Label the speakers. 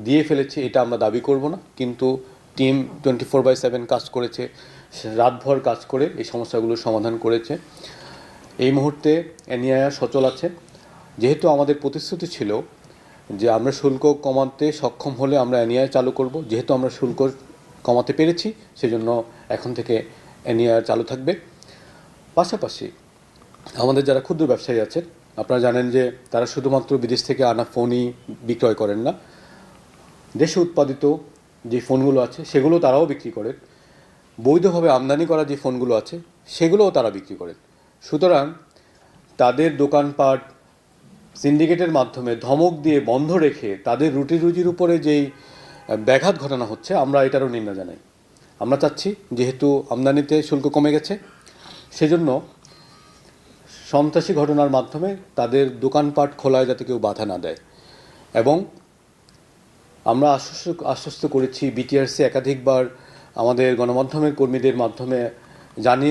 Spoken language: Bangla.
Speaker 1: দিয়ে ফেলেছি এটা আমরা দাবি করব না, কিন্তু টিম 24/7 কাজ করেছে, রাতভর কাজ করে এই সমস্যাগুলোর সমাধান করেছে। এই মুহূর্তে এনএআইআর সচল আছে। যেহেতু আমাদের প্রতিশ্রুতি ছিল যে আমরা শুল্ক কমাতে সক্ষম হলে আমরা এনএআইআর চালু করব, যেহেতু আমরা শুল্ক কমাতে পেরেছি সেজন্য এখন থেকে এনএআইআর চালু থাকবে। পাশাপাশি আমাদের যারা ক্ষুদ্র ব্যবসায়ী আছেন, আপনারা জানেন যে তারা শুধুমাত্র বিদেশ থেকে আনা ফোনই বিক্রয় করেন না, দেশে উৎপাদিত যে ফোনগুলো আছে সেগুলো তারাও বিক্রি করেন, বৈধভাবে আমদানি করা যে ফোনগুলো আছে সেগুলোও তারা বিক্রি করেন। সুতরাং তাদের দোকানপাট সিন্ডিকেটের মাধ্যমে ধমক দিয়ে বন্ধ রেখে তাদের রুটি রুজির উপরে যেই ব্যাঘাত ঘটানো হচ্ছে, আমরা এটারও নিন্দা জানাই। আমরা চাচ্ছি যেহেতু আমদানিতে শুল্ক কমে গেছে, সেজন্য সন্ত্রাসী ঘটনার মাধ্যমে তাদের দোকানপাট খোলায় যাতে কেউ বাধা না দেয়। এবং আমরা আশ্বস্ত করেছি, বিটিআরসি একাধিকবার আমাদের গণমাধ্যমের কর্মীদের মাধ্যমে জানিয়ে